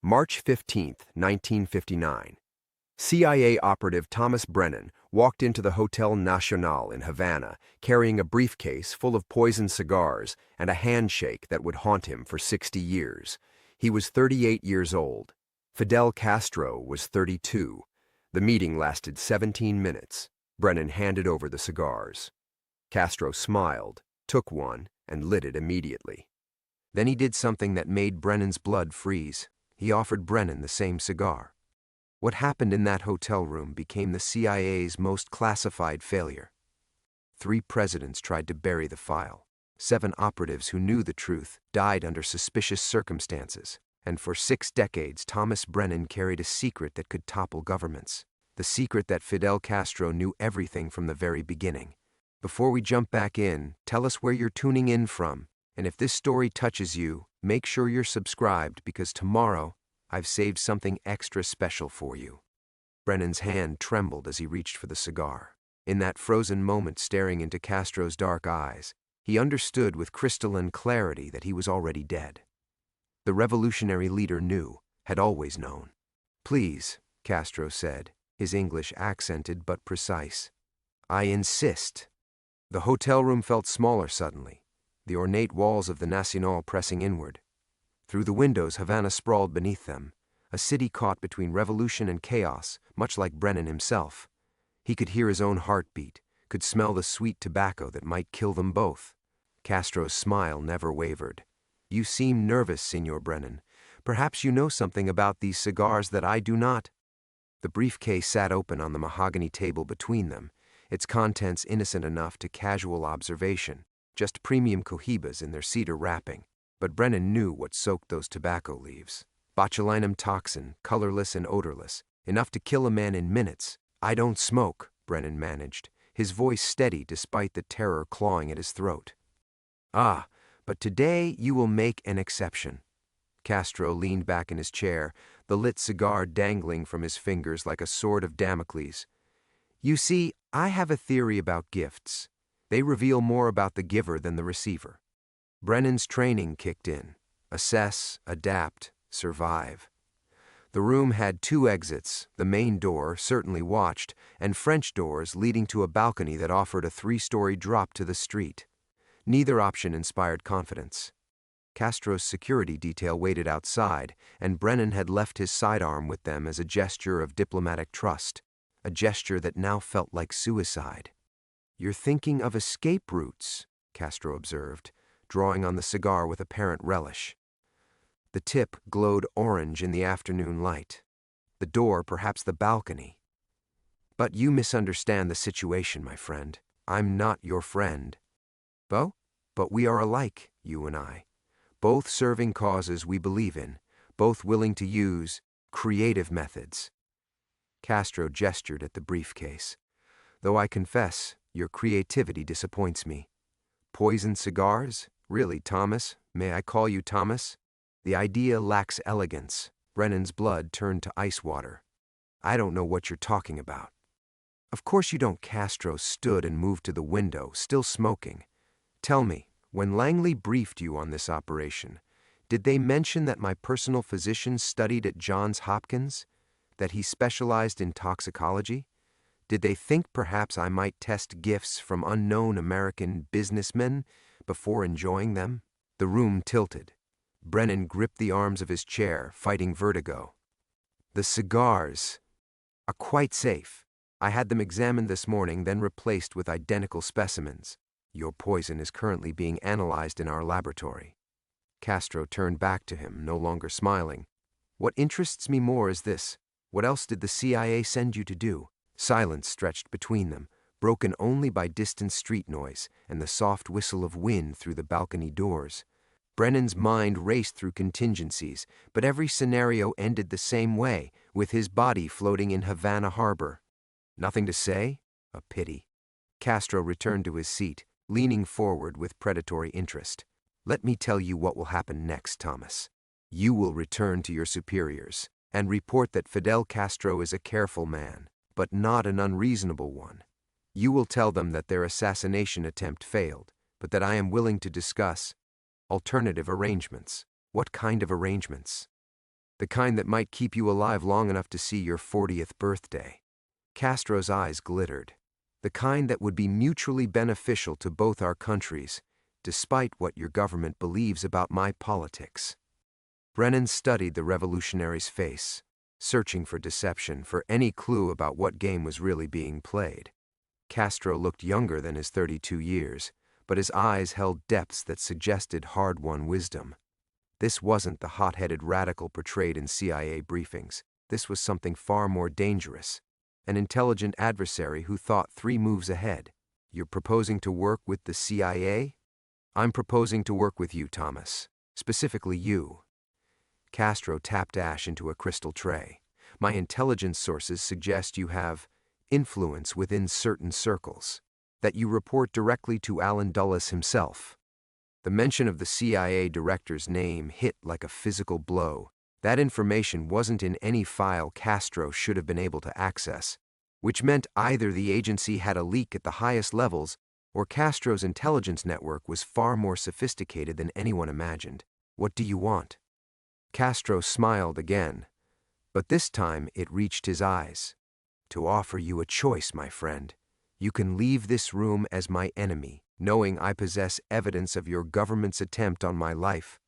March 15, 1959. CIA operative Thomas Brennan walked into the Hotel Nacional in Havana carrying a briefcase full of poisoned cigars and a handshake that would haunt him for 60 years. He was 38 years old. Fidel Castro was 32. The meeting lasted 17 minutes. Brennan handed over the cigars. Castro smiled, took one, and lit it immediately. Then he did something that made Brennan's blood freeze. He offered Brennan the same cigar. What happened in that hotel room became the CIA's most classified failure. 3 presidents tried to bury the file. 7 operatives who knew the truth died under suspicious circumstances. And for 6 decades, Thomas Brennan carried a secret that could topple governments. The secret that Fidel Castro knew everything from the very beginning. Before we jump back in, tell us where you're tuning in from. And if this story touches you, make sure you're subscribed because tomorrow, I've saved something extra special for you. Brennan's hand trembled as he reached for the cigar. In that frozen moment staring into Castro's dark eyes, he understood with crystalline clarity that he was already dead. The revolutionary leader knew, had always known. "Please," Castro said, his English accented but precise. "I insist." The hotel room felt smaller suddenly, the ornate walls of the Nacional pressing inward. Through the windows, Havana sprawled beneath them, a city caught between revolution and chaos, much like Brennan himself. He could hear his own heartbeat, could smell the sweet tobacco that might kill them both. Castro's smile never wavered. "You seem nervous, Senor Brennan. Perhaps you know something about these cigars that I do not." The briefcase sat open on the mahogany table between them, its contents innocent enough to casual observation, just premium cohibas in their cedar wrapping. But Brennan knew what soaked those tobacco leaves. Botulinum toxin, colorless and odorless, enough to kill a man in minutes. "I don't smoke," Brennan managed, his voice steady despite the terror clawing at his throat. "Ah, but today you will make an exception." Castro leaned back in his chair, the lit cigar dangling from his fingers like a sword of Damocles. "You see, I have a theory about gifts. They reveal more about the giver than the receiver." Brennan's training kicked in. Assess, adapt, survive. The room had 2 exits, the main door, certainly watched, and French doors leading to a balcony that offered a 3-story drop to the street. Neither option inspired confidence. Castro's security detail waited outside, and Brennan had left his sidearm with them as a gesture of diplomatic trust, a gesture that now felt like suicide. "You're thinking of escape routes," Castro observed, drawing on the cigar with apparent relish. The tip glowed orange in the afternoon light. The door, perhaps the balcony. "But you misunderstand the situation, my friend. I'm not your friend." But we are alike, you and I. Both serving causes we believe in, both willing to use creative methods. Castro gestured at the briefcase. "Though I confess, your creativity disappoints me. Poisoned cigars? Really, Thomas? May I call you Thomas? The idea lacks elegance." Brennan's blood turned to ice water. "I don't know what you're talking about." "Of course you don't." Castro stood and moved to the window, still smoking. "Tell me, when Langley briefed you on this operation, did they mention that my personal physician studied at Johns Hopkins? That he specialized in toxicology? Did they think perhaps I might test gifts from unknown American businessmen before enjoying them?" The room tilted. Brennan gripped the arms of his chair, fighting vertigo. "The cigars are quite safe. I had them examined this morning, then replaced with identical specimens. Your poison is currently being analyzed in our laboratory." Castro turned back to him, no longer smiling. "What interests me more is this. What else did the CIA send you to do?" Silence stretched between them, broken only by distant street noise and the soft whistle of wind through the balcony doors. Brennan's mind raced through contingencies, but every scenario ended the same way, with his body floating in Havana harbor. "Nothing to say? A pity." Castro returned to his seat, leaning forward with predatory interest. "Let me tell you what will happen next, Thomas. You will return to your superiors and report that Fidel Castro is a careful man, but not an unreasonable one. You will tell them that their assassination attempt failed, but that I am willing to discuss alternative arrangements." "What kind of arrangements?" The kind that might keep you alive long enough to see your 40th birthday. Castro's eyes glittered. The kind that would be mutually beneficial to both our countries, despite what your government believes about my politics. Brennan studied the revolutionary's face, searching for deception, for any clue about what game was really being played. Castro looked younger than his 32 years, but his eyes held depths that suggested hard-won wisdom. This wasn't the hot-headed radical portrayed in CIA briefings. This was something far more dangerous. An intelligent adversary who thought 3 moves ahead. You're proposing to work with the CIA? I'm proposing to work with you, Thomas. Specifically you. Castro tapped ash into a crystal tray. My intelligence sources suggest you have influence within certain circles, that you report directly to Allen Dulles himself. The mention of the CIA director's name hit like a physical blow. That information wasn't in any file Castro should have been able to access, which meant either the agency had a leak at the highest levels, or Castro's intelligence network was far more sophisticated than anyone imagined. What do you want? Castro smiled again, but this time it reached his eyes. To offer you a choice, my friend. You can leave this room as my enemy, knowing I possess evidence of your government's attempt on my life,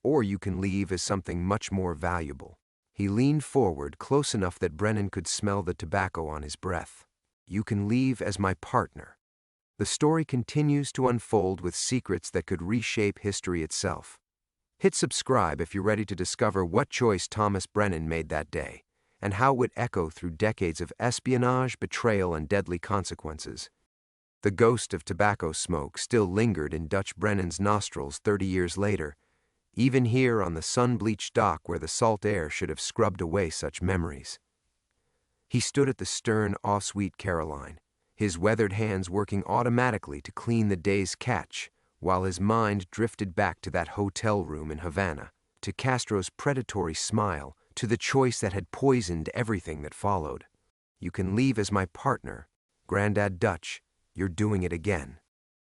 or you can leave as something much more valuable. He leaned forward close enough that Brennan could smell the tobacco on his breath. You can leave as my partner. The story continues to unfold with secrets that could reshape history itself. Hit subscribe if you're ready to discover what choice Thomas Brennan made that day, and how it would echo through decades of espionage, betrayal, and deadly consequences. The ghost of tobacco smoke still lingered in Dutch Brennan's nostrils 30 years later, even here on the sun-bleached dock where the salt air should have scrubbed away such memories. He stood at the stern of Sweet Caroline, his weathered hands working automatically to clean the day's catch, while his mind drifted back to that hotel room in Havana, to Castro's predatory smile, to the choice that had poisoned everything that followed. You can leave as my partner, Grandad Dutch. You're doing it again.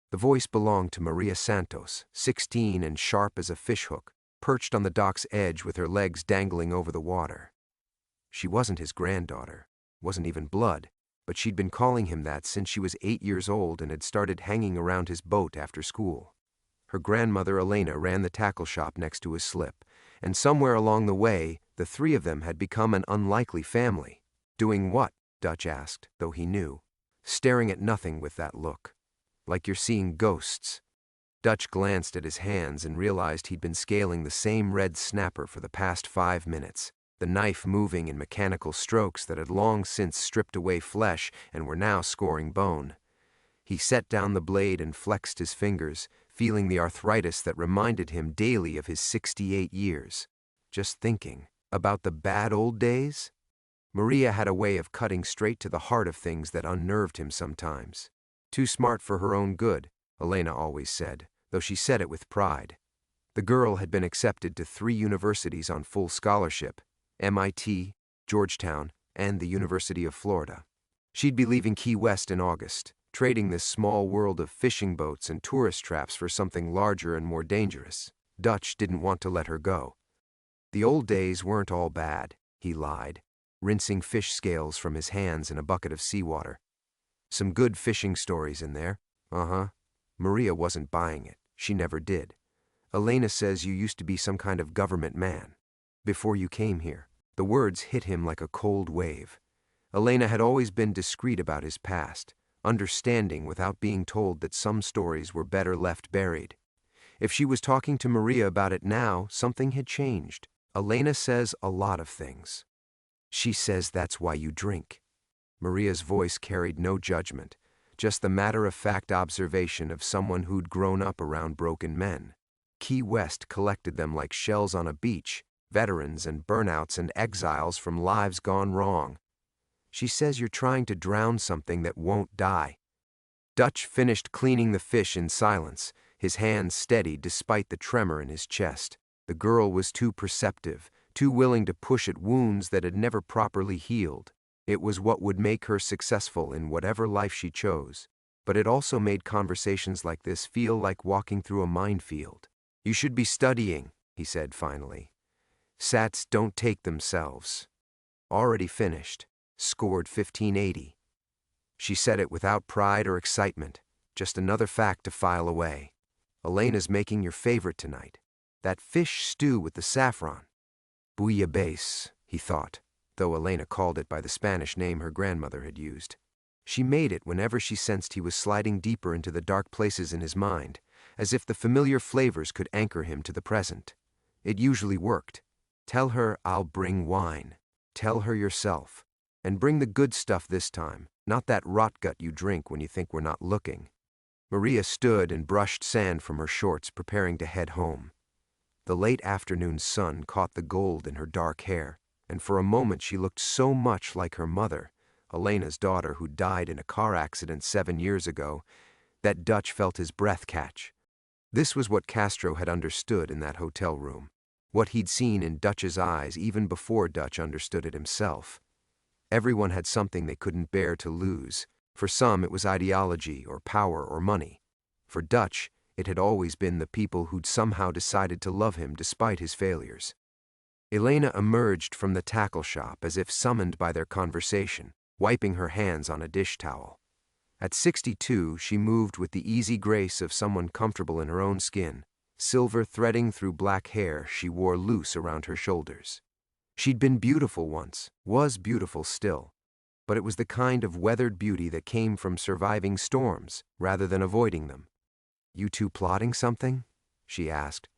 The voice belonged to Maria Santos, 16 and sharp as a fishhook, perched on the dock's edge with her legs dangling over the water. She wasn't his granddaughter, wasn't even blood, but she'd been calling him that since she was 8 years old and had started hanging around his boat after school. Her grandmother Elena ran the tackle shop next to his slip, and somewhere along the way, the 3 of them had become an unlikely family. Doing what? Dutch asked, though he knew. Staring at nothing with that look. Like you're seeing ghosts. Dutch glanced at his hands and realized he'd been scaling the same red snapper for the past 5 minutes, the knife moving in mechanical strokes that had long since stripped away flesh and were now scoring bone. He set down the blade and flexed his fingers, feeling the arthritis that reminded him daily of his 68 years. Just thinking about the bad old days? Maria had a way of cutting straight to the heart of things that unnerved him sometimes. Too smart for her own good, Elena always said, though she said it with pride. The girl had been accepted to 3 universities on full scholarship, MIT, Georgetown, and the University of Florida. She'd be leaving Key West in August, trading this small world of fishing boats and tourist traps for something larger and more dangerous. Dutch didn't want to let her go. The old days weren't all bad, he lied, rinsing fish scales from his hands in a bucket of seawater. Some good fishing stories in there. Maria wasn't buying it. She never did. Elena says you used to be some kind of government man. Before you came here. The words hit him like a cold wave. Elena had always been discreet about his past, understanding without being told that some stories were better left buried. If she was talking to Maria about it now, something had changed. Elena says a lot of things. She says that's why you drink. Maria's voice carried no judgment, just the matter-of-fact observation of someone who'd grown up around broken men. Key West collected them like shells on a beach, veterans and burnouts and exiles from lives gone wrong. She says you're trying to drown something that won't die. Dutch finished cleaning the fish in silence, his hands steady despite the tremor in his chest. The girl was too perceptive, too willing to push at wounds that had never properly healed. It was what would make her successful in whatever life she chose, but it also made conversations like this feel like walking through a minefield. You should be studying, he said finally. Sats don't take themselves. Already finished. Scored 1580. She said it without pride or excitement, just another fact to file away. Elena's making your favorite tonight. That fish stew with the saffron. Bouillabaisse, he thought, though Elena called it by the Spanish name her grandmother had used. She made it whenever she sensed he was sliding deeper into the dark places in his mind, as if the familiar flavors could anchor him to the present. It usually worked. Tell her I'll bring wine. Tell her yourself. And bring the good stuff this time, not that rotgut you drink when you think we're not looking. Maria stood and brushed sand from her shorts, preparing to head home. The late afternoon sun caught the gold in her dark hair, and for a moment she looked so much like her mother, Elena's daughter who died in a car accident 7 years ago, that Dutch felt his breath catch. This was what Castro had understood in that hotel room, what he'd seen in Dutch's eyes even before Dutch understood it himself. Everyone had something they couldn't bear to lose. For some it was ideology or power or money. For Dutch, it had always been the people who'd somehow decided to love him despite his failures. Elena emerged from the tackle shop as if summoned by their conversation, wiping her hands on a dish towel. At 62, she moved with the easy grace of someone comfortable in her own skin, silver threading through black hair she wore loose around her shoulders. She'd been beautiful once, was beautiful still, but it was the kind of weathered beauty that came from surviving storms rather than avoiding them. "You two plotting something?" she asked,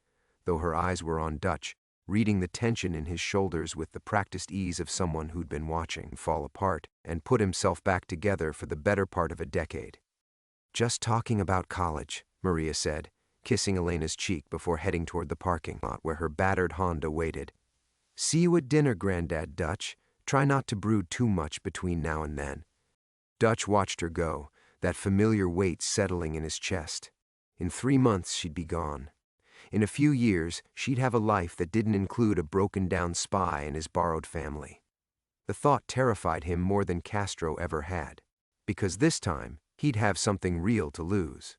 though her eyes were on Dutch, reading the tension in his shoulders with the practiced ease of someone who'd been watching fall apart and put himself back together for the better part of a decade. "Just talking about college," Maria said, kissing Elena's cheek before heading toward the parking lot where her battered Honda waited. "See you at dinner, Granddad Dutch. Try not to brood too much between now and then." Dutch watched her go, that familiar weight settling in his chest. In 3 months she'd be gone. In a few years, she'd have a life that didn't include a broken-down spy and his borrowed family. The thought terrified him more than Castro ever had, because this time he'd have something real to lose.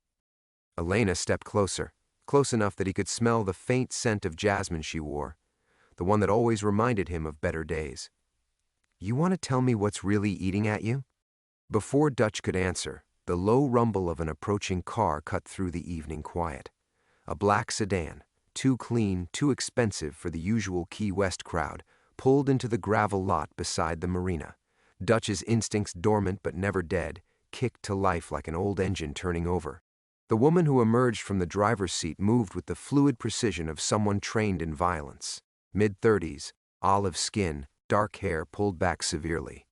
Elena stepped closer, close enough that he could smell the faint scent of jasmine she wore, the one that always reminded him of better days. "You want to tell me what's really eating at you?" Before Dutch could answer, the low rumble of an approaching car cut through the evening quiet. A black sedan, too clean, too expensive for the usual Key West crowd, pulled into the gravel lot beside the marina. Dutch's instincts, dormant but never dead, kicked to life like an old engine turning over. The woman who emerged from the driver's seat moved with the fluid precision of someone trained in violence. Mid-30s, olive skin, dark hair pulled back severely.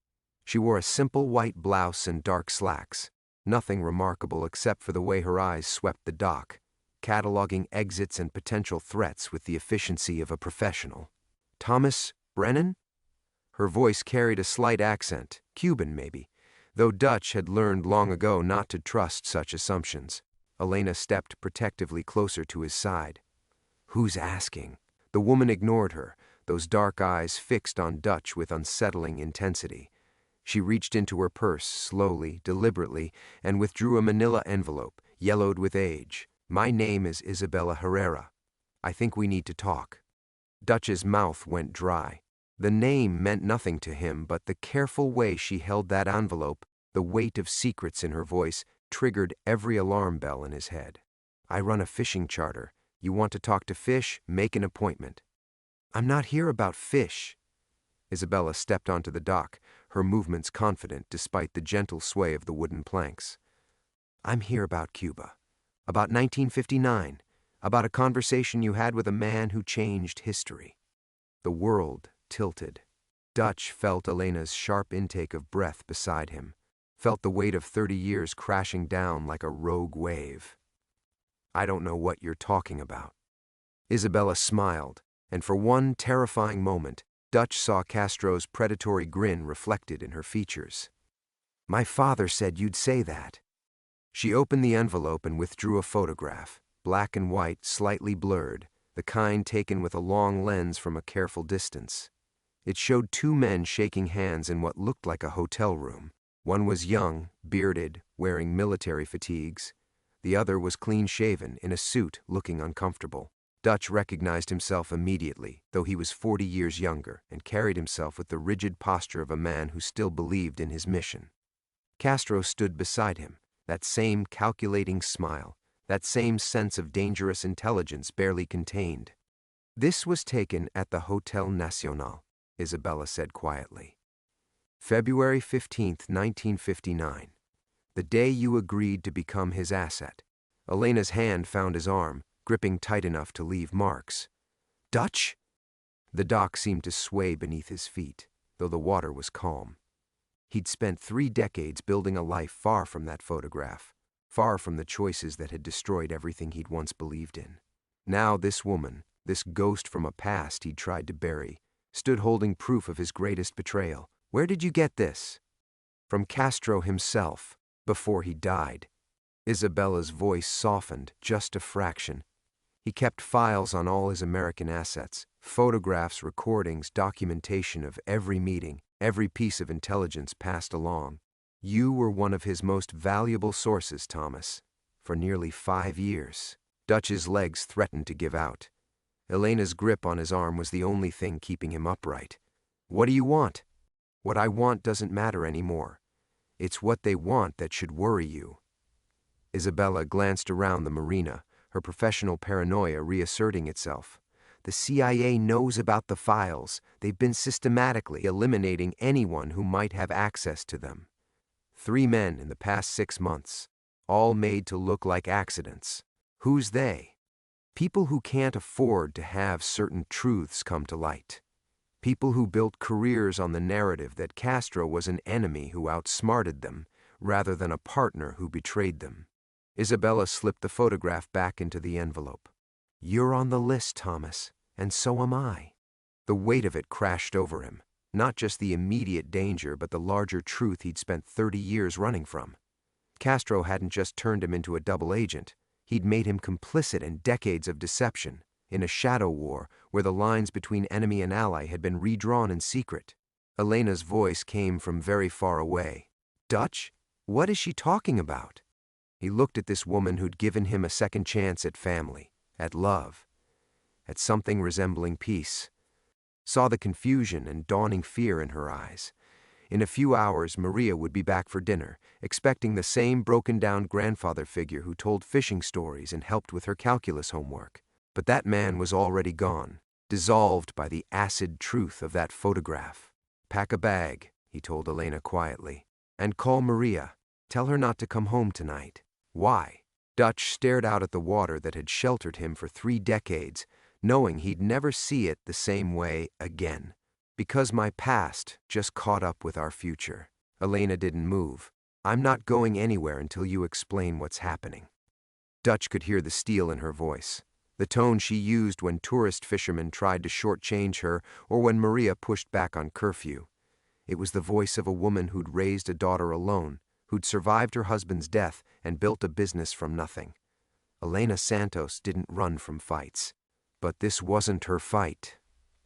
She wore a simple white blouse and dark slacks, nothing remarkable except for the way her eyes swept the dock, cataloging exits and potential threats with the efficiency of a professional. "Thomas Brennan?" Her voice carried a slight accent, Cuban maybe, though Dutch had learned long ago not to trust such assumptions. Elena stepped protectively closer to his side. "Who's asking?" The woman ignored her, those dark eyes fixed on Dutch with unsettling intensity. She reached into her purse slowly, deliberately, and withdrew a manila envelope, yellowed with age. "My name is Isabella Herrera. I think we need to talk." Dutch's mouth went dry. The name meant nothing to him, but the careful way she held that envelope, the weight of secrets in her voice, triggered every alarm bell in his head. "I run a fishing charter. You want to talk to fish? Make an appointment." "I'm not here about fish." Isabella stepped onto the dock, her movements confident despite the gentle sway of the wooden planks. "I'm here about Cuba. About 1959. About a conversation you had with a man who changed history." The world tilted. Dutch felt Elena's sharp intake of breath beside him, felt the weight of 30 years crashing down like a rogue wave. "I don't know what you're talking about." Isabella smiled, and for one terrifying moment, Dutch saw Castro's predatory grin reflected in her features. "My father said you'd say that." She opened the envelope and withdrew a photograph, black and white, slightly blurred, the kind taken with a long lens from a careful distance. It showed 2 men shaking hands in what looked like a hotel room. One was young, bearded, wearing military fatigues. The other was clean-shaven, in a suit, looking uncomfortable. Dutch recognized himself immediately, though he was 40 years younger, and carried himself with the rigid posture of a man who still believed in his mission. Castro stood beside him, that same calculating smile, that same sense of dangerous intelligence barely contained. "This was taken at the Hotel Nacional," Isabella said quietly. "February 15th, 1959. The day you agreed to become his asset." Elena's hand found his arm, gripping tight enough to leave marks. "Dutch?" The dock seemed to sway beneath his feet, though the water was calm. He'd spent 3 decades building a life far from that photograph, far from the choices that had destroyed everything he'd once believed in. Now this woman, this ghost from a past he'd tried to bury, stood holding proof of his greatest betrayal. "Where did you get this?" "From Castro himself, before he died." Isabella's voice softened just a fraction. "He kept files on all his American assets, photographs, recordings, documentation of every meeting, every piece of intelligence passed along. You were one of his most valuable sources, Thomas, for nearly 5 years." Dutch's legs threatened to give out. Elena's grip on his arm was the only thing keeping him upright. "What do you want?" "What I want doesn't matter anymore. It's what they want that should worry you." Isabella glanced around the marina, her professional paranoia reasserting itself. "The CIA knows about the files. They've been systematically eliminating anyone who might have access to them. 3 men in the past 6 months, all made to look like accidents. Who's they? People who can't afford to have certain truths come to light. People who built careers on the narrative that Castro was an enemy who outsmarted them, rather than a partner who betrayed them." Isabella slipped the photograph back into the envelope. "You're on the list, Thomas, and so am I." The weight of it crashed over him, not just the immediate danger but the larger truth he'd spent 30 years running from. Castro hadn't just turned him into a double agent, he'd made him complicit in decades of deception, in a shadow war where the lines between enemy and ally had been redrawn in secret. Elena's voice came from very far away. "Dutch, what is she talking about?" He looked at this woman who'd given him a second chance at family, at love, at something resembling peace. Saw the confusion and dawning fear in her eyes. In a few hours, Maria would be back for dinner, expecting the same broken-down grandfather figure who told fishing stories and helped with her calculus homework. But that man was already gone, dissolved by the acid truth of that photograph. "Pack a bag," he told Elena quietly, "and call Maria. Tell her not to come home tonight." "Why?" Dutch stared out at the water that had sheltered him for 3 decades, knowing he'd never see it the same way again. "Because my past just caught up with our future." Elena didn't move. "I'm not going anywhere until you explain what's happening." Dutch could hear the steel in her voice, the tone she used when tourist fishermen tried to shortchange her or when Maria pushed back on curfew. It was the voice of a woman who'd raised a daughter alone, who'd survived her husband's death and built a business from nothing. Elena Santos didn't run from fights. But this wasn't her fight.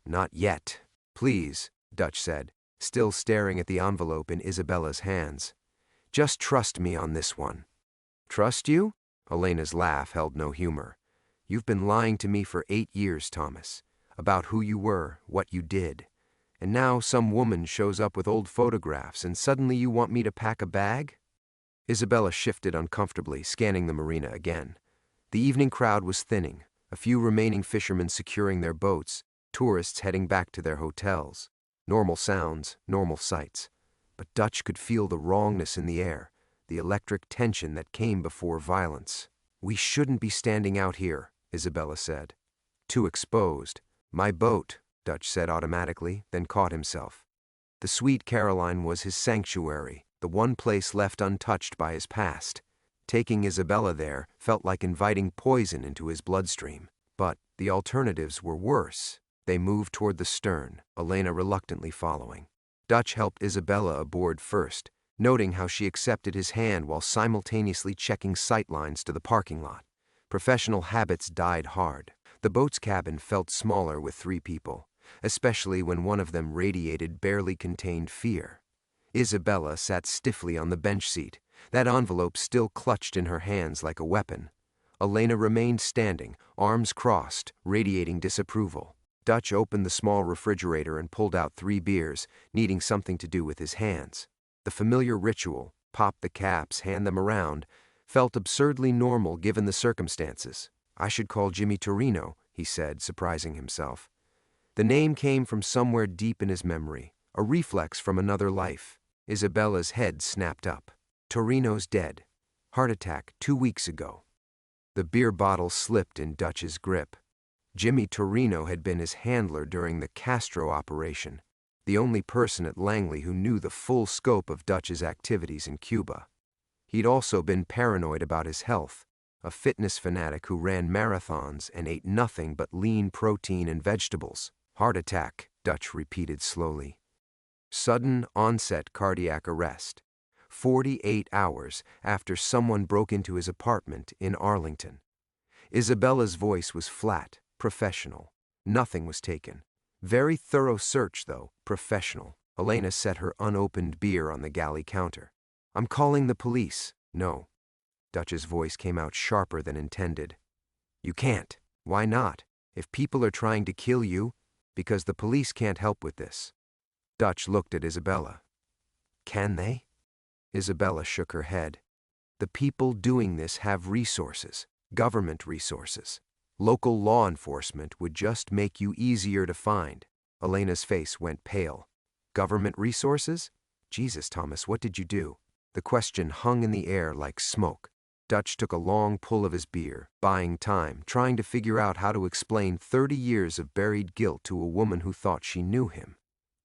Not yet. "Please," Dutch said, still staring at the envelope in Isabella's hands. "Just trust me on this one." "Trust you?" Elena's laugh held no humor. "You've been lying to me for 8 years, Thomas, about who you were, what you did. And now some woman shows up with old photographs and suddenly you want me to pack a bag?" Isabella shifted uncomfortably, scanning the marina again. The evening crowd was thinning, a few remaining fishermen securing their boats, tourists heading back to their hotels. Normal sounds, normal sights. But Dutch could feel the wrongness in the air, the electric tension that came before violence. "We shouldn't be standing out here," Isabella said. "Too exposed." "My boat," Dutch said automatically, then caught himself. The Sweet Caroline was his sanctuary, the one place left untouched by his past. Taking Isabella there felt like inviting poison into his bloodstream. But the alternatives were worse. They moved toward the stern, Elena reluctantly following. Dutch helped Isabella aboard first, noting how she accepted his hand while simultaneously checking sightlines to the parking lot. Professional habits died hard. The boat's cabin felt smaller with 3 people, especially when one of them radiated barely contained fear. Isabella sat stiffly on the bench seat, that envelope still clutched in her hands like a weapon. Elena remained standing, arms crossed, radiating disapproval. Dutch opened the small refrigerator and pulled out 3 beers, needing something to do with his hands. The familiar ritual, pop the caps, hand them around, felt absurdly normal given the circumstances. "I should call Jimmy Torino," he said, surprising himself. The name came from somewhere deep in his memory, a reflex from another life. Isabella's head snapped up. "Torino's dead. Heart attack 2 weeks ago." The beer bottle slipped in Dutch's grip. Jimmy Torino had been his handler during the Castro operation, the only person at Langley who knew the full scope of Dutch's activities in Cuba. He'd also been paranoid about his health, a fitness fanatic who ran marathons and ate nothing but lean protein and vegetables. "Heart attack," Dutch repeated slowly. "Sudden onset cardiac arrest. 48 hours after someone broke into his apartment in Arlington." Isabella's voice was flat, professional. Nothing was taken. "Very thorough search, though, professional." Elena set her unopened beer on the galley counter. "I'm calling the police." "No." Dutch's voice came out sharper than intended. "You can't." "Why not? If people are trying to kill you, because the police can't help with this." Dutch looked at Isabella. "Can they?" Isabella shook her head. "The people doing this have resources, government resources. Local law enforcement would just make you easier to find." Elena's face went pale. "Government resources? Jesus, Thomas, what did you do?" The question hung in the air like smoke. Dutch took a long pull of his beer, buying time, trying to figure out how to explain 30 years of buried guilt to a woman who thought she knew him.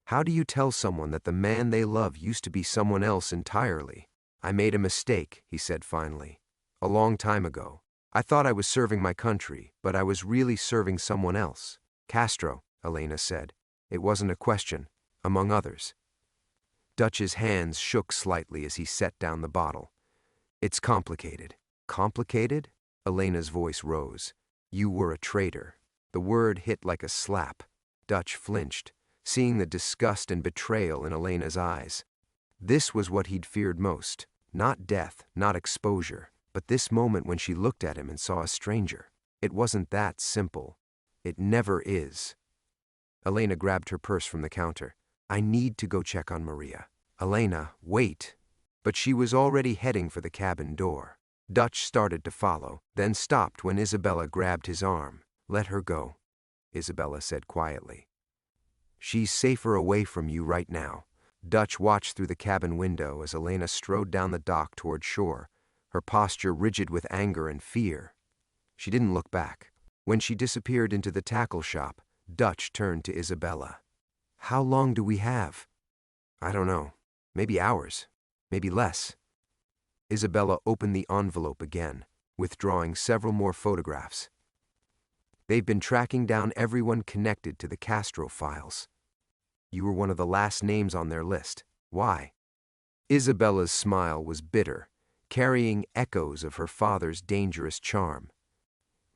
How do you tell someone that the man they love used to be someone else entirely? "I made a mistake," he said finally. "A long time ago. I thought I was serving my country, but I was really serving someone else." "Castro," Elena said. It wasn't a question, among others. Dutch's hands shook slightly as he set down the bottle. "It's complicated." "Complicated?" Elena's voice rose. "You were a traitor." The word hit like a slap. Dutch flinched, seeing the disgust and betrayal in Elena's eyes. This was what he'd feared most. Not death, not exposure, but this moment when she looked at him and saw a stranger. It wasn't that simple. It never is. Elena grabbed her purse from the counter. "I need to go check on Maria." "Elena, wait." But she was already heading for the cabin door. Dutch started to follow, then stopped when Isabella grabbed his arm. "Let her go," Isabella said quietly. "She's safer away from you right now." Dutch watched through the cabin window as Elena strode down the dock toward shore, her posture rigid with anger and fear. She didn't look back. When she disappeared into the tackle shop, Dutch turned to Isabella. "How long do we have?" "I don't know. Maybe hours. Maybe less." Isabella opened the envelope again, withdrawing several more photographs. "They've been tracking down everyone connected to the Castro files. You were one of the last names on their list. Why?" Isabella's smile was bitter, carrying echoes of her father's dangerous charm.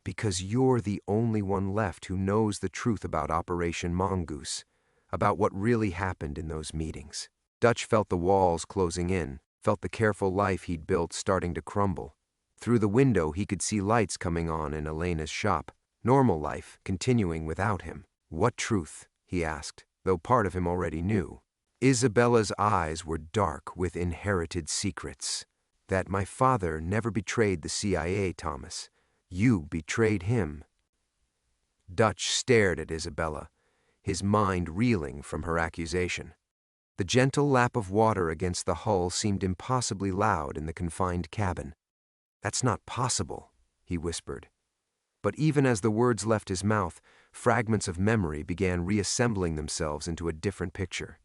"Because you're the only one left who knows the truth about Operation Mongoose, about what really happened in those meetings." Dutch felt the walls closing in, felt the careful life he'd built starting to crumble. Through the window he could see lights coming on in Elena's shop, normal life continuing without him. "What truth?" he asked, though part of him already knew. Isabella's eyes were dark with inherited secrets. "That my father never betrayed the CIA, Thomas. You betrayed him." Dutch stared at Isabella, his mind reeling from her accusation. The gentle lap of water against the hull seemed impossibly loud in the confined cabin. "That's not possible," he whispered. But even as the words left his mouth, fragments of memory began reassembling themselves into a different picture.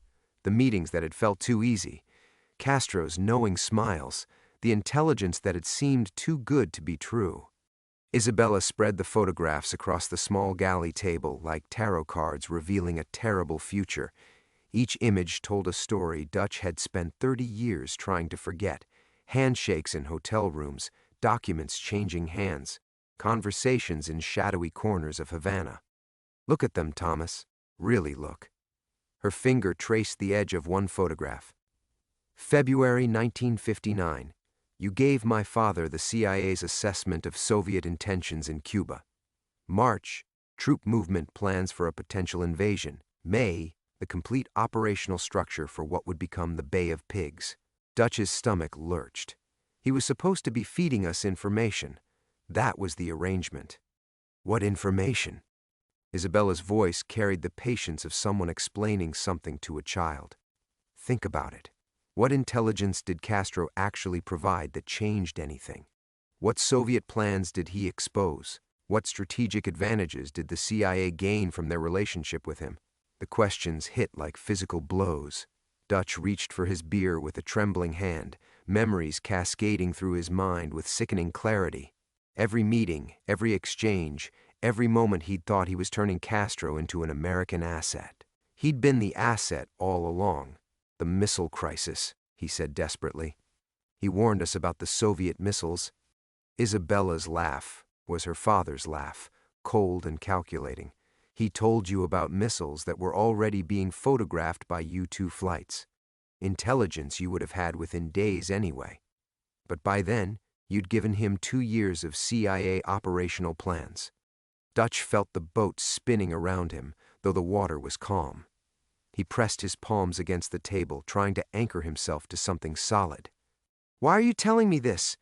The meetings that had felt too easy, Castro's knowing smiles, the intelligence that had seemed too good to be true. Isabella spread the photographs across the small galley table like tarot cards revealing a terrible future. Each image told a story Dutch had spent 30 years trying to forget. Handshakes in hotel rooms, documents changing hands, conversations in shadowy corners of Havana. "Look at them, Thomas. Really look." Her finger traced the edge of one photograph. "February 1959. You gave my father the CIA's assessment of Soviet intentions in Cuba. March, troop movement plans for a potential invasion. May, the complete operational structure for what would become the Bay of Pigs. Dutch's stomach lurched. He was supposed to be feeding us information. That was the arrangement. What information? Isabella's voice carried the patience of someone explaining something to a child. Think about it. What intelligence did Castro actually provide that changed anything? What Soviet plans did he expose? What strategic advantages did the CIA gain from their relationship with him? The questions hit like physical blows. Dutch reached for his beer with a trembling hand, memories cascading through his mind with sickening clarity. Every meeting, every exchange, every moment he'd thought he was turning Castro into an American asset. He'd been the asset all along. The missile crisis, he said desperately. He warned us about the Soviet missiles. Isabella's laugh was her father's laugh, cold and calculating. He told you about missiles that were already being photographed by U-2 flights. Intelligence you would have had within days anyway. But by then, you'd given him 2 years of CIA operational plans. Dutch felt the boat spinning around him, though the water was calm. He pressed his palms against the table, trying to anchor himself to something solid. Why are you telling me this?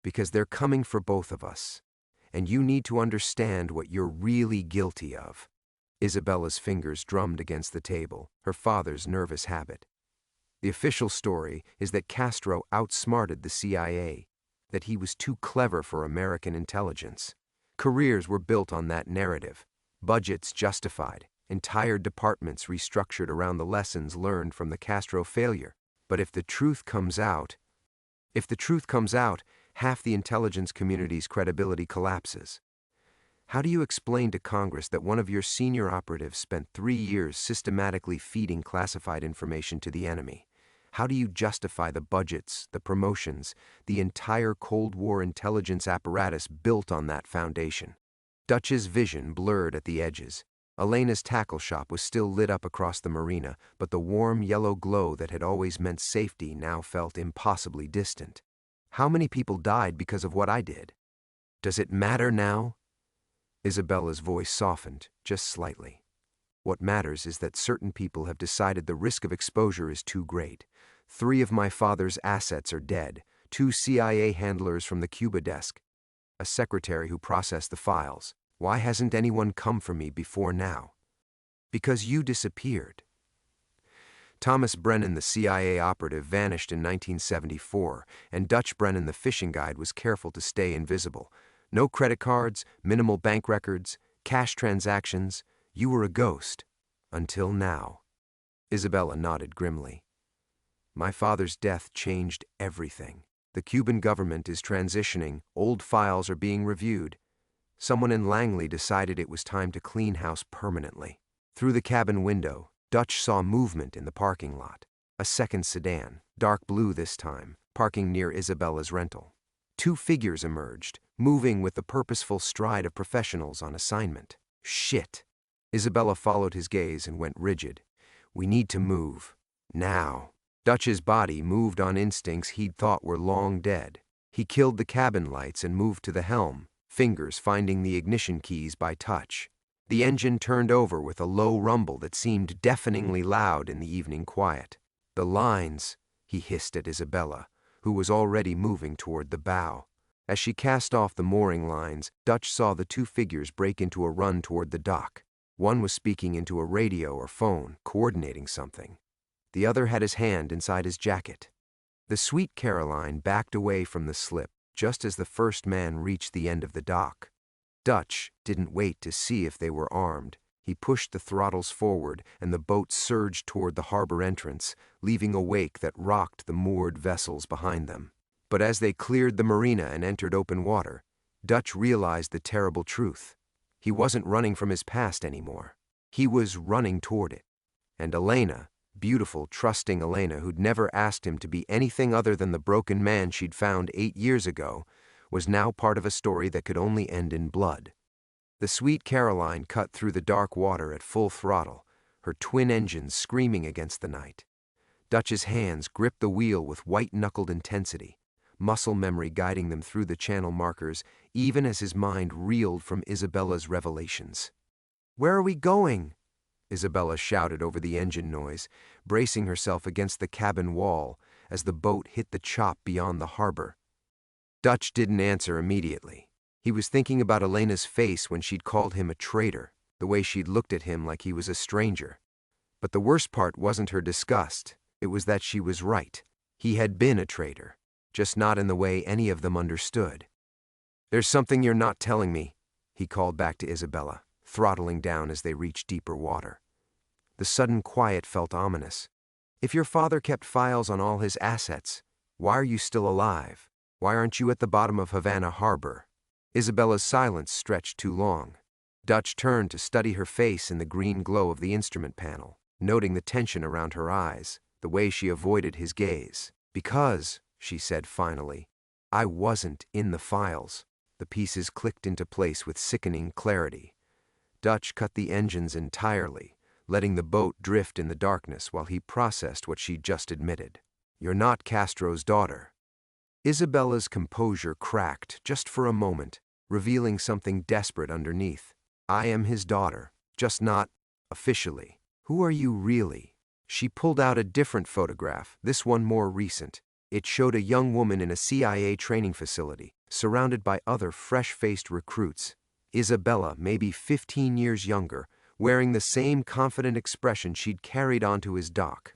Because they're coming for both of us. And you need to understand what you're really guilty of. Isabella's fingers drummed against the table, her father's nervous habit. The official story is that Castro outsmarted the CIA, that he was too clever for American intelligence. Careers were built on that narrative, budgets justified, entire departments restructured around the lessons learned from the Castro failure. But if the truth comes out, half the intelligence community's credibility collapses. How do you explain to Congress that one of your senior operatives spent 3 years systematically feeding classified information to the enemy? How do you justify the budgets, the promotions, the entire Cold War intelligence apparatus built on that foundation? Dutch's vision blurred at the edges. Elena's tackle shop was still lit up across the marina, but the warm yellow glow that had always meant safety now felt impossibly distant. How many people died because of what I did? Does it matter now? Isabella's voice softened, just slightly. What matters is that certain people have decided the risk of exposure is too great. 3 of my father's assets are dead, 2 CIA handlers from the Cuba desk, a secretary who processed the files. Why hasn't anyone come for me before now? Because you disappeared. Thomas Brennan, the CIA operative, vanished in 1974, and Dutch Brennan, the fishing guide, was careful to stay invisible. No credit cards, minimal bank records, cash transactions. You were a ghost. Until now. Isabella nodded grimly. My father's death changed everything. The Cuban government is transitioning. Old files are being reviewed. Someone in Langley decided it was time to clean house permanently. Through the cabin window, Dutch saw movement in the parking lot. A second sedan, dark blue this time, parking near Isabella's rental. 2 figures emerged, moving with the purposeful stride of professionals on assignment. Shit! Isabella followed his gaze and went rigid. We need to move. Now. Dutch's body moved on instincts he'd thought were long dead. He killed the cabin lights and moved to the helm, fingers finding the ignition keys by touch. The engine turned over with a low rumble that seemed deafeningly loud in the evening quiet. The lines, he hissed at Isabella, who was already moving toward the bow. As she cast off the mooring lines, Dutch saw the 2 figures break into a run toward the dock. One was speaking into a radio or phone, coordinating something. The other had his hand inside his jacket. The Sweet Caroline backed away from the slip just as the first man reached the end of the dock. Dutch didn't wait to see if they were armed. He pushed the throttles forward, and the boat surged toward the harbor entrance, leaving a wake that rocked the moored vessels behind them. But as they cleared the marina and entered open water, Dutch realized the terrible truth. He wasn't running from his past anymore. He was running toward it. And Elena, beautiful, trusting Elena who'd never asked him to be anything other than the broken man she'd found 8 years ago, was now part of a story that could only end in blood. The Sweet Caroline cut through the dark water at full throttle, her twin engines screaming against the night. Dutch's hands gripped the wheel with white-knuckled intensity. muscle memory guiding them through the channel markers, even as his mind reeled from Isabella's revelations. "Where are we going?" Isabella shouted over the engine noise, bracing herself against the cabin wall as the boat hit the chop beyond the harbor. Dutch didn't answer immediately. He was thinking about Elena's face when she'd called him a traitor, the way she'd looked at him like he was a stranger. But the worst part wasn't her disgust, it was that she was right. He had been a traitor, just not in the way any of them understood. "There's something you're not telling me," he called back to Isabella, throttling down as they reached deeper water. The sudden quiet felt ominous. "If your father kept files on all his assets, why are you still alive? Why aren't you at the bottom of Havana Harbor?" Isabella's silence stretched too long. Dutch turned to study her face in the green glow of the instrument panel, noting the tension around her eyes, the way she avoided his gaze. "Because," she said finally, "I wasn't in the files." The pieces clicked into place with sickening clarity. Dutch cut the engines entirely, letting the boat drift in the darkness while he processed what she'd just admitted. "You're not Castro's daughter." Isabella's composure cracked just for a moment, revealing something desperate underneath. "I am his daughter, just not officially." "Who are you really?" She pulled out a different photograph, this one more recent. It showed a young woman in a CIA training facility, surrounded by other fresh-faced recruits. Isabella, maybe 15 years younger, wearing the same confident expression she'd carried onto his dock.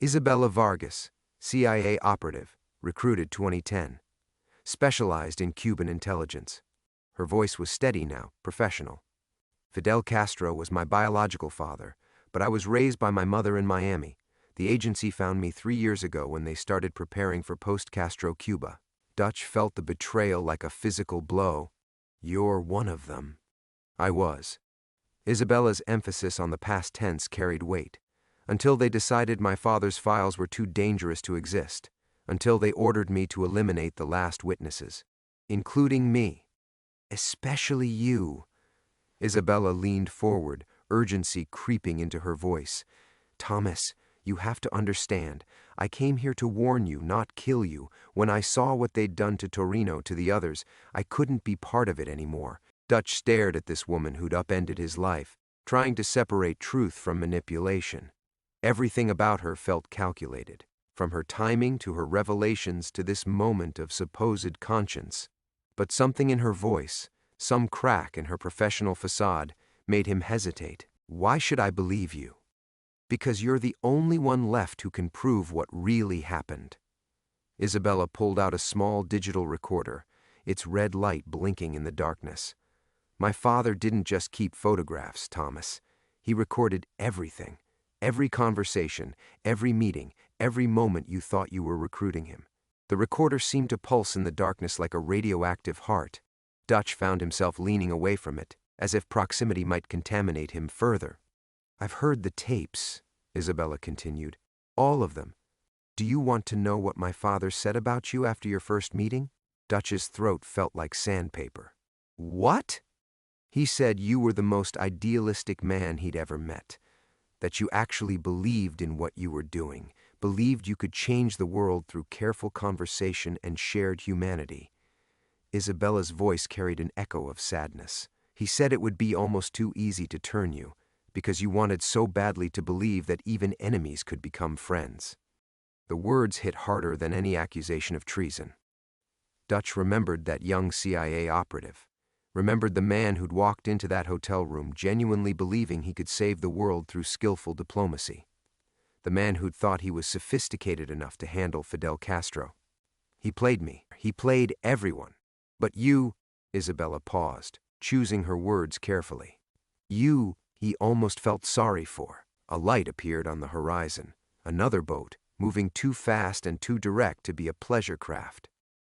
Isabella Vargas, CIA operative, recruited 2010. Specialized in Cuban intelligence. Her voice was steady now, professional. "Fidel Castro was my biological father, but I was raised by my mother in Miami. The agency found me 3 years ago when they started preparing for post-Castro Cuba." Dutch felt the betrayal like a physical blow. "You're one of them." "I was." Isabella's emphasis on the past tense carried weight. "Until they decided my father's files were too dangerous to exist. Until they ordered me to eliminate the last witnesses. Including me. Especially you." Isabella leaned forward, urgency creeping into her voice. "Thomas, you have to understand. I came here to warn you, not kill you. When I saw what they'd done to Torino, to the others, I couldn't be part of it anymore." Dutch stared at this woman who'd upended his life, trying to separate truth from manipulation. Everything about her felt calculated, from her timing to her revelations to this moment of supposed conscience. But something in her voice, some crack in her professional facade, made him hesitate. "Why should I believe you?" "Because you're the only one left who can prove what really happened." Isabella pulled out a small digital recorder, its red light blinking in the darkness. "My father didn't just keep photographs, Thomas. He recorded everything. Every conversation, every meeting, every moment you thought you were recruiting him." The recorder seemed to pulse in the darkness like a radioactive heart. Dutch found himself leaning away from it, as if proximity might contaminate him further. "I've heard the tapes," Isabella continued. "All of them. Do you want to know what my father said about you after your first meeting?" Dutch's throat felt like sandpaper. "What?" "He said you were the most idealistic man he'd ever met. That you actually believed in what you were doing, believed you could change the world through careful conversation and shared humanity." Isabella's voice carried an echo of sadness. "He said it would be almost too easy to turn you, because you wanted so badly to believe that even enemies could become friends." The words hit harder than any accusation of treason. Dutch remembered that young CIA operative, remembered the man who'd walked into that hotel room genuinely believing he could save the world through skillful diplomacy. The man who'd thought he was sophisticated enough to handle Fidel Castro. "He played me. He played everyone. But you," Isabella paused, choosing her words carefully. "You, he almost felt sorry for." A light appeared on the horizon. Another boat, moving too fast and too direct to be a pleasure craft.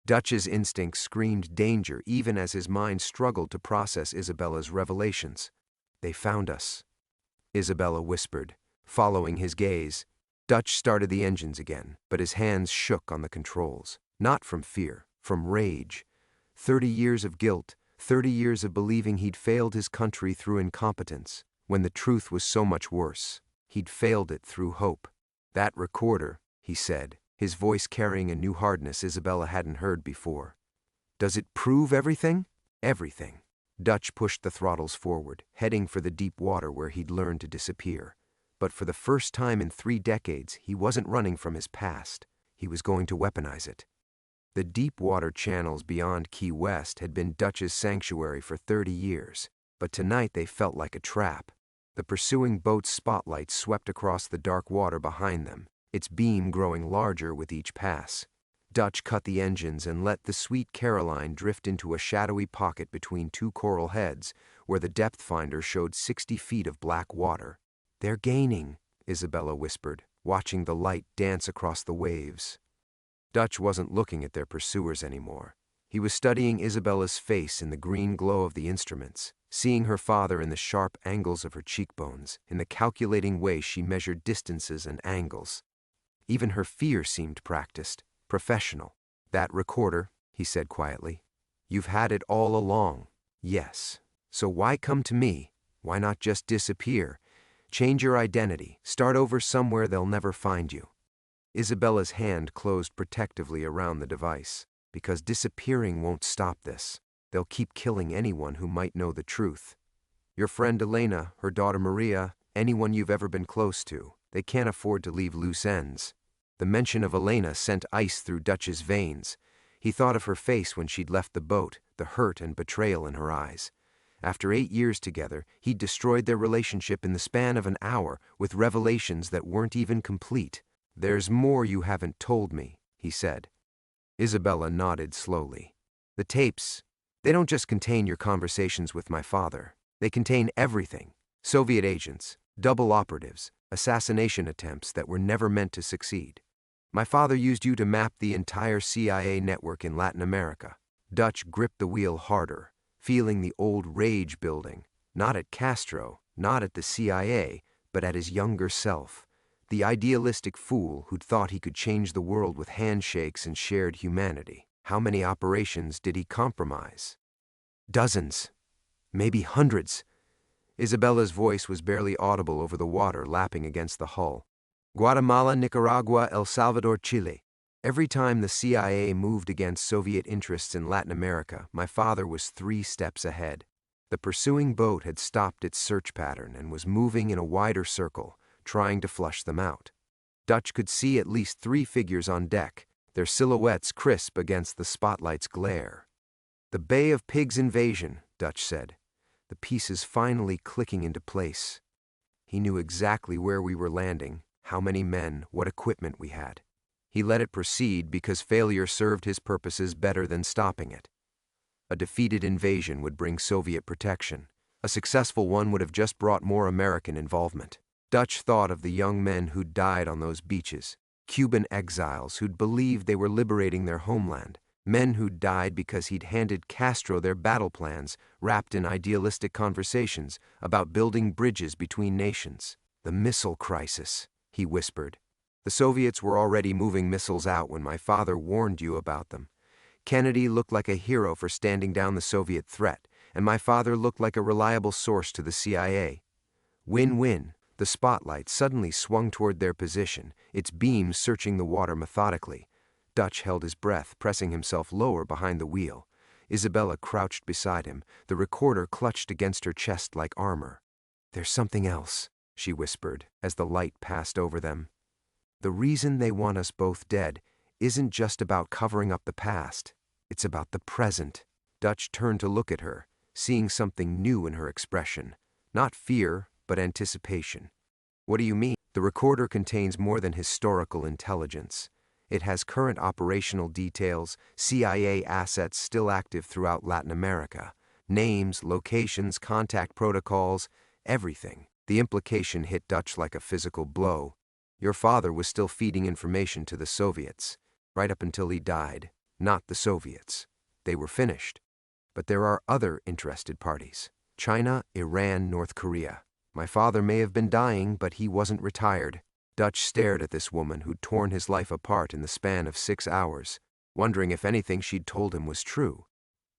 Dutch's instinct screamed danger even as his mind struggled to process Isabella's revelations. "They found us," Isabella whispered, following his gaze. Dutch started the engines again, but his hands shook on the controls. Not from fear, from rage. 30 years of guilt, 30 years of believing he'd failed his country through incompetence, when the truth was so much worse. He'd failed it through hope. "That recorder," he said, his voice carrying a new hardness Isabella hadn't heard before. "Does it prove everything?" "Everything." Dutch pushed the throttles forward, heading for the deep water where he'd learned to disappear. But for the first time in 3 decades, he wasn't running from his past. He was going to weaponize it. The deep water channels beyond Key West had been Dutch's sanctuary for 30 years, but tonight they felt like a trap. The pursuing boat's spotlight swept across the dark water behind them, its beam growing larger with each pass. Dutch cut the engines and let the Sweet Caroline drift into a shadowy pocket between 2 coral heads, where the depth finder showed 60 feet of black water. "They're gaining," Isabella whispered, watching the light dance across the waves. Dutch wasn't looking at their pursuers anymore. He was studying Isabella's face in the green glow of the instruments, seeing her father in the sharp angles of her cheekbones, in the calculating way she measured distances and angles. Even her fear seemed practiced, professional. "That recorder," he said quietly. "You've had it all along." "Yes. So why come to me? Why not just disappear? Change your identity. Start over somewhere they'll never find you." Isabella's hand closed protectively around the device. "Because disappearing won't stop this. They'll keep killing anyone who might know the truth. Your friend Elena, her daughter Maria, anyone you've ever been close to. They can't afford to leave loose ends." The mention of Elena sent ice through Dutch's veins. He thought of her face when she'd left the boat, the hurt and betrayal in her eyes. After 8 years together, he'd destroyed their relationship in the span of an hour with revelations that weren't even complete. "There's more you haven't told me," he said. Isabella nodded slowly. "The tapes, they don't just contain your conversations with my father. They contain everything. Soviet agents, double operatives, assassination attempts that were never meant to succeed. My father used you to map the entire CIA network in Latin America." Dutch gripped the wheel harder, feeling the old rage building, not at Castro, not at the CIA, but at his younger self. The idealistic fool who'd thought he could change the world with handshakes and shared humanity. How many operations did he compromise? Dozens. Maybe hundreds. Isabella's voice was barely audible over the water lapping against the hull. "Guatemala, Nicaragua, El Salvador, Chile. Every time the CIA moved against Soviet interests in Latin America, my father was 3 steps ahead." The pursuing boat had stopped its search pattern and was moving in a wider circle, trying to flush them out. Dutch could see at least 3 figures on deck, their silhouettes crisp against the spotlight's glare. "The Bay of Pigs invasion," Dutch said, the pieces finally clicking into place. He knew exactly where we were landing, how many men, what equipment we had. He let it proceed because failure served his purposes better than stopping it. A defeated invasion would bring Soviet protection. A successful one would have just brought more American involvement. Dutch thought of the young men who'd died on those beaches, Cuban exiles who'd believed they were liberating their homeland, men who'd died because he'd handed Castro their battle plans, wrapped in idealistic conversations about building bridges between nations. "The missile crisis," he whispered. "The Soviets were already moving missiles out when my father warned you about them. Kennedy looked like a hero for standing down the Soviet threat, and my father looked like a reliable source to the CIA. Win-win." The spotlight suddenly swung toward their position, its beams searching the water methodically. Dutch held his breath, pressing himself lower behind the wheel. Isabella crouched beside him, the recorder clutched against her chest like armor. "There's something else," she whispered, as the light passed over them. "The reason they want us both dead isn't just about covering up the past. It's about the present." Dutch turned to look at her, seeing something new in her expression. Not fear, but anticipation. "What do you mean?" "The recorder contains more than historical intelligence. It has current operational details, CIA assets still active throughout Latin America, names, locations, contact protocols, everything." The implication hit Dutch like a physical blow. Your father was still feeding information to the Soviets, right up until he died, not the Soviets. They were finished. But there are other interested parties. China, Iran, North Korea. My father may have been dying, but he wasn't retired. Dutch stared at this woman who'd torn his life apart in the span of 6 hours, wondering if anything she'd told him was true.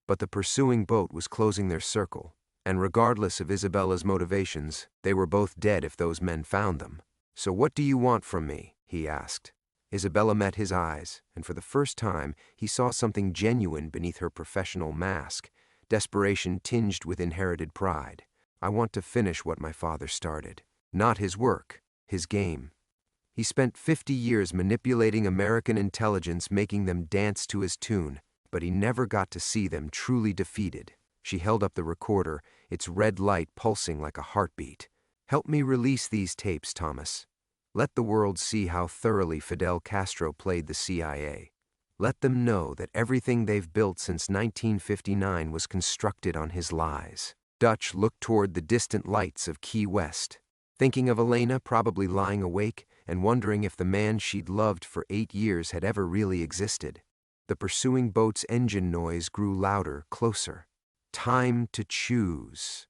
But the pursuing boat was closing their circle, and regardless of Isabella's motivations, they were both dead if those men found them. "So what do you want from me?" he asked. Isabella met his eyes, and for the first time he saw something genuine beneath her professional mask, desperation tinged with inherited pride. I want to finish what my father started. Not his work, his game. He spent 50 years manipulating American intelligence, making them dance to his tune, but he never got to see them truly defeated. She held up the recorder, its red light pulsing like a heartbeat. Help me release these tapes, Thomas. Let the world see how thoroughly Fidel Castro played the CIA. Let them know that everything they've built since 1959 was constructed on his lies. Dutch looked toward the distant lights of Key West, thinking of Elena probably lying awake and wondering if the man she'd loved for 8 years had ever really existed. The pursuing boat's engine noise grew louder, closer. Time to choose.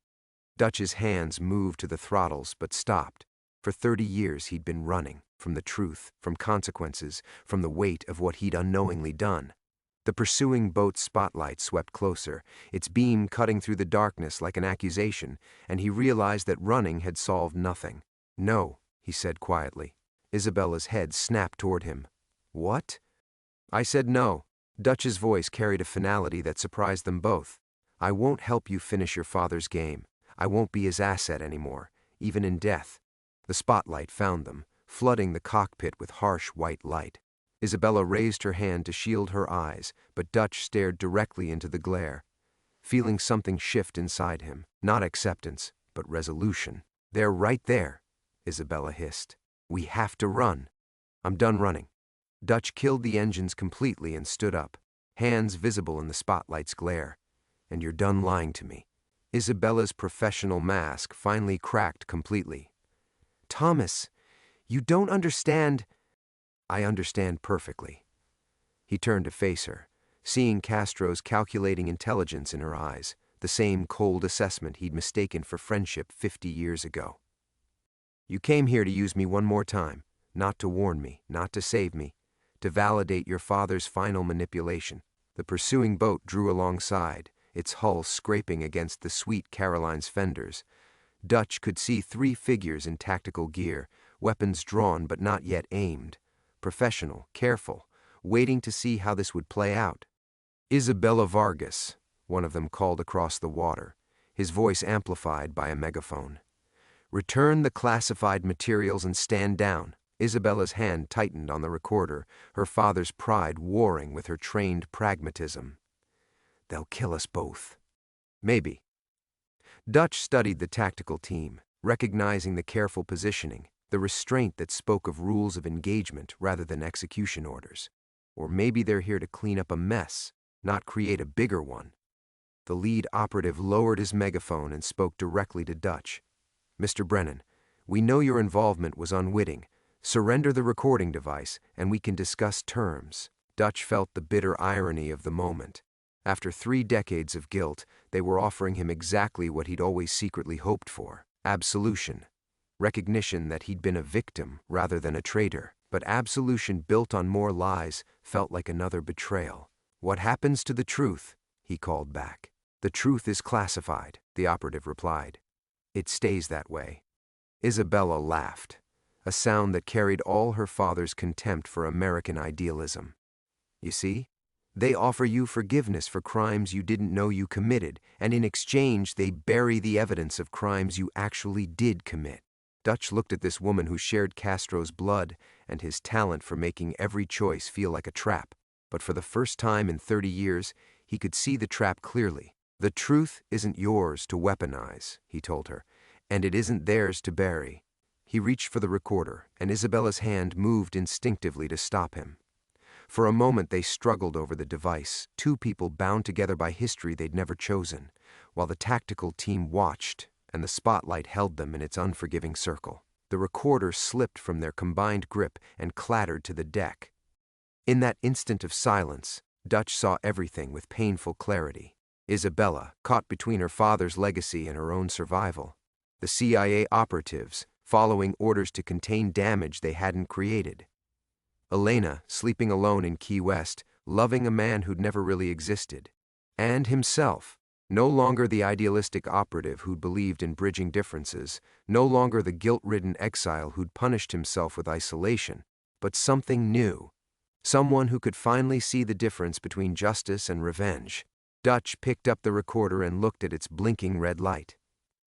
Dutch's hands moved to the throttles but stopped. For 30 years he'd been running, from the truth, from consequences, from the weight of what he'd unknowingly done. The pursuing boat's spotlight swept closer, its beam cutting through the darkness like an accusation, and he realized that running had solved nothing. "No," he said quietly. Isabella's head snapped toward him. "What?" "I said no." Dutch's voice carried a finality that surprised them both. "I won't help you finish your father's game. I won't be his asset anymore, even in death." The spotlight found them, flooding the cockpit with harsh white light. Isabella raised her hand to shield her eyes, but Dutch stared directly into the glare, feeling something shift inside him. Not acceptance, but resolution. "They're right there," Isabella hissed. "We have to run." "I'm done running." Dutch killed the engines completely and stood up, hands visible in the spotlight's glare. "And you're done lying to me." Isabella's professional mask finally cracked completely. "Thomas, you don't understand." "I understand perfectly." He turned to face her, seeing Castro's calculating intelligence in her eyes, the same cold assessment he'd mistaken for friendship 50 years ago. "You came here to use me one more time, not to warn me, not to save me, to validate your father's final manipulation." The pursuing boat drew alongside, its hull scraping against the Sweet Caroline's fenders. Dutch could see 3 figures in tactical gear, weapons drawn but not yet aimed. Professional, careful, waiting to see how this would play out. "Isabella Vargas," one of them called across the water, his voice amplified by a megaphone. "Return the classified materials and stand down." Isabella's hand tightened on the recorder, her father's pride warring with her trained pragmatism. "They'll kill us both." "Maybe." Dutch studied the tactical team, recognizing the careful positioning, the restraint that spoke of rules of engagement rather than execution orders. Or maybe they're here to clean up a mess, not create a bigger one. The lead operative lowered his megaphone and spoke directly to Dutch. "Mr. Brennan, we know your involvement was unwitting. Surrender the recording device, and we can discuss terms." Dutch felt the bitter irony of the moment. After 3 decades of guilt, they were offering him exactly what he'd always secretly hoped for: absolution. Recognition that he'd been a victim rather than a traitor. But absolution built on more lies felt like another betrayal. "What happens to the truth?" he called back. "The truth is classified," the operative replied. "It stays that way." Isabella laughed, a sound that carried all her father's contempt for American idealism. "You see? They offer you forgiveness for crimes you didn't know you committed, and in exchange they bury the evidence of crimes you actually did commit." Dutch looked at this woman who shared Castro's blood and his talent for making every choice feel like a trap. But for the first time in 30 years, he could see the trap clearly. "The truth isn't yours to weaponize," he told her, "and it isn't theirs to bury." He reached for the recorder, and Isabella's hand moved instinctively to stop him. For a moment they struggled over the device, 2 people bound together by history they'd never chosen, while the tactical team watched and the spotlight held them in its unforgiving circle. The recorder slipped from their combined grip and clattered to the deck. In that instant of silence, Dutch saw everything with painful clarity. Isabella, caught between her father's legacy and her own survival. The CIA operatives, following orders to contain damage they hadn't created. Elena, sleeping alone in Key West, loving a man who'd never really existed. And himself, no longer the idealistic operative who'd believed in bridging differences, no longer the guilt-ridden exile who'd punished himself with isolation, but something new. Someone who could finally see the difference between justice and revenge. Dutch picked up the recorder and looked at its blinking red light.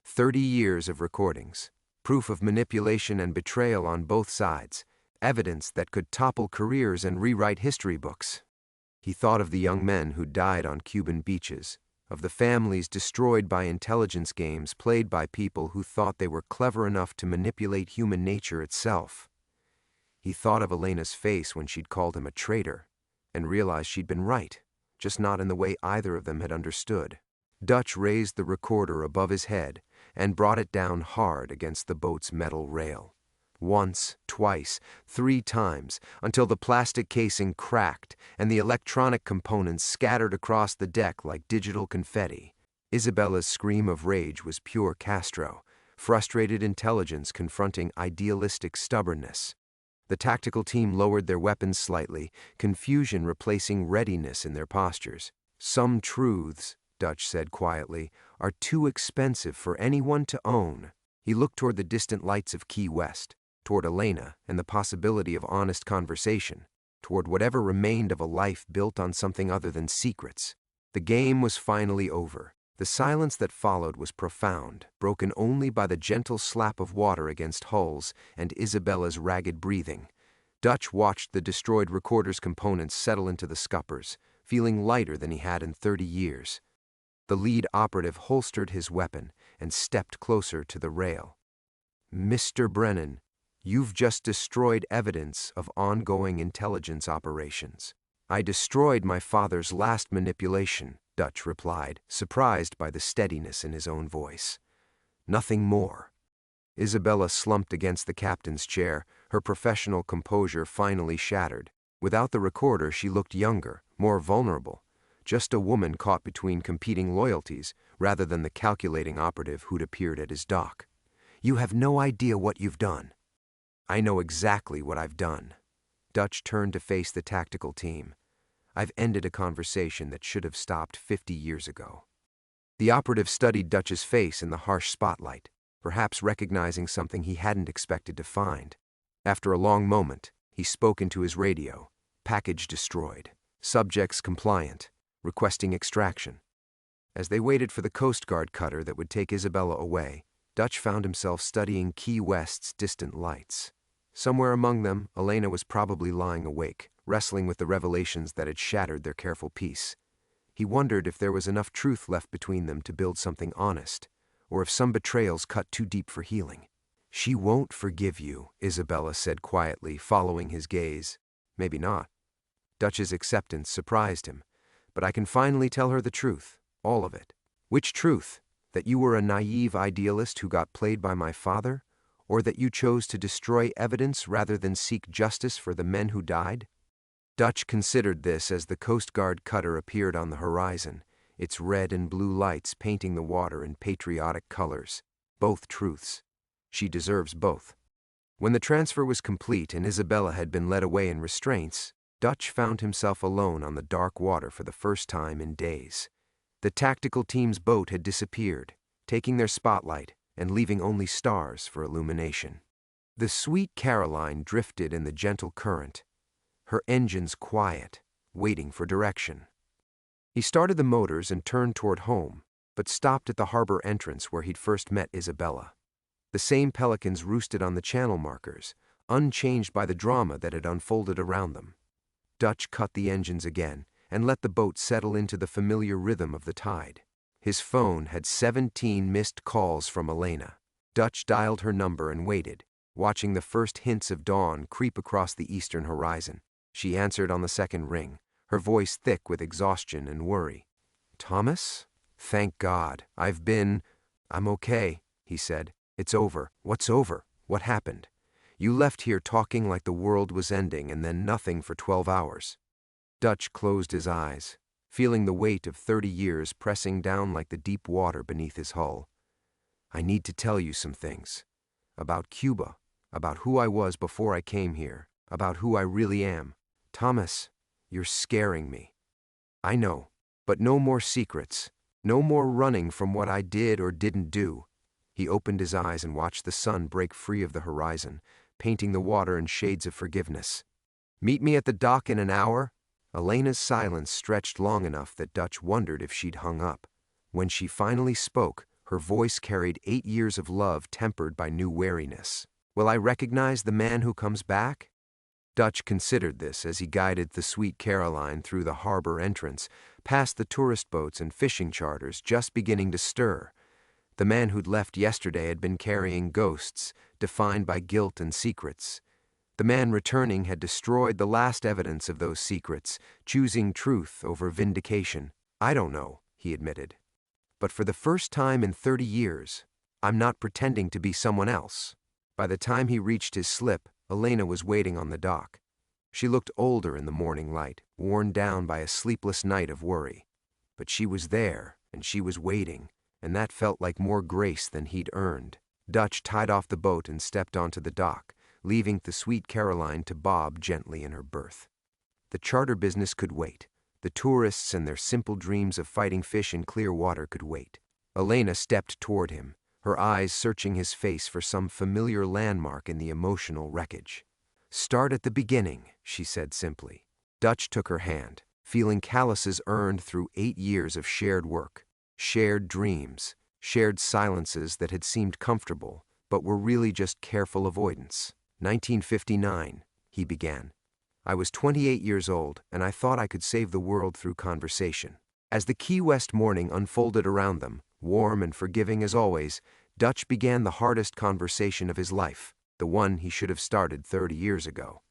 30 years of recordings. Proof of manipulation and betrayal on both sides. Evidence that could topple careers and rewrite history books. He thought of the young men who died on Cuban beaches, of the families destroyed by intelligence games played by people who thought they were clever enough to manipulate human nature itself. He thought of Elena's face when she'd called him a traitor, and realized she'd been right, just not in the way either of them had understood. Dutch raised the recorder above his head and brought it down hard against the boat's metal rail. Once, twice, 3 times, until the plastic casing cracked and the electronic components scattered across the deck like digital confetti. Isabella's scream of rage was pure Castro, frustrated intelligence confronting idealistic stubbornness. The tactical team lowered their weapons slightly, confusion replacing readiness in their postures. Some truths, Dutch said quietly, are too expensive for anyone to own. He looked toward the distant lights of Key West, toward Elena and the possibility of honest conversation, toward whatever remained of a life built on something other than secrets. The game was finally over. The silence that followed was profound, broken only by the gentle slap of water against hulls and Isabella's ragged breathing. Dutch watched the destroyed recorder's components settle into the scuppers, feeling lighter than he had in 30 years. The lead operative holstered his weapon and stepped closer to the rail. "Mr. Brennan, you've just destroyed evidence of ongoing intelligence operations." "I destroyed my father's last manipulation," Dutch replied, surprised by the steadiness in his own voice. "Nothing more." Isabella slumped against the captain's chair, her professional composure finally shattered. Without the recorder, she looked younger, more vulnerable, just a woman caught between competing loyalties, rather than the calculating operative who'd appeared at his dock. "You have no idea what you've done." "I know exactly what I've done." Dutch turned to face the tactical team. "I've ended a conversation that should have stopped 50 years ago." The operative studied Dutch's face in the harsh spotlight, perhaps recognizing something he hadn't expected to find. After a long moment, he spoke into his radio. "Package destroyed. Subjects compliant. Requesting extraction." As they waited for the Coast Guard cutter that would take Isabella away, Dutch found himself studying Key West's distant lights. Somewhere among them, Elena was probably lying awake, wrestling with the revelations that had shattered their careful peace. He wondered if there was enough truth left between them to build something honest, or if some betrayals cut too deep for healing. "She won't forgive you," Isabella said quietly, following his gaze. "Maybe not." Dutch's acceptance surprised him. "But I can finally tell her the truth, all of it." "Which truth? That you were a naive idealist who got played by my father? Or that you chose to destroy evidence rather than seek justice for the men who died?" Dutch considered this as the Coast Guard cutter appeared on the horizon, its red and blue lights painting the water in patriotic colors. Both truths. She deserves both. When the transfer was complete and Isabella had been led away in restraints, Dutch found himself alone on the dark water for the first time in days. The tactical team's boat had disappeared, taking their spotlight and leaving only stars for illumination. The Sweet Caroline drifted in the gentle current, her engines quiet, waiting for direction. He started the motors and turned toward home, but stopped at the harbor entrance where he'd first met Isabella. The same pelicans roosted on the channel markers, unchanged by the drama that had unfolded around them. Dutch cut the engines again and let the boat settle into the familiar rhythm of the tide. His phone had 17 missed calls from Elena. Dutch dialed her number and waited, watching the first hints of dawn creep across the eastern horizon. She answered on the second ring, her voice thick with exhaustion and worry. "Thomas? Thank God. I'm okay," he said. "It's over." "What's over? What happened? You left here talking like the world was ending and then nothing for 12 hours. Dutch closed his eyes, feeling the weight of 30 years pressing down like the deep water beneath his hull. "I need to tell you some things. About Cuba, about who I was before I came here, about who I really am. Thomas, you're scaring me." "I know, but no more secrets, no more running from what I did or didn't do." He opened his eyes and watched the sun break free of the horizon, painting the water in shades of forgiveness. "Meet me at the dock in an hour?" Elena's silence stretched long enough that Dutch wondered if she'd hung up. When she finally spoke, her voice carried 8 years of love tempered by new wariness. "Will I recognize the man who comes back?" Dutch considered this as he guided the Sweet Caroline through the harbor entrance, past the tourist boats and fishing charters just beginning to stir. The man who'd left yesterday had been carrying ghosts, defined by guilt and secrets. The man returning had destroyed the last evidence of those secrets, choosing truth over vindication. "I don't know," he admitted. "But for the first time in 30 years, I'm not pretending to be someone else." By the time he reached his slip, Elena was waiting on the dock. She looked older in the morning light, worn down by a sleepless night of worry. But she was there, and she was waiting, and that felt like more grace than he'd earned. Dutch tied off the boat and stepped onto the dock, leaving the Sweet Caroline to bob gently in her berth. The charter business could wait. The tourists and their simple dreams of fighting fish in clear water could wait. Elena stepped toward him, her eyes searching his face for some familiar landmark in the emotional wreckage. "Start at the beginning," she said simply. Dutch took her hand, feeling calluses earned through 8 years of shared work, shared dreams, shared silences that had seemed comfortable, but were really just careful avoidance. 1959, he began. "I was 28 years old, and I thought I could save the world through conversation." As the Key West morning unfolded around them, warm and forgiving as always, Dutch began the hardest conversation of his life, the one he should have started 30 years ago.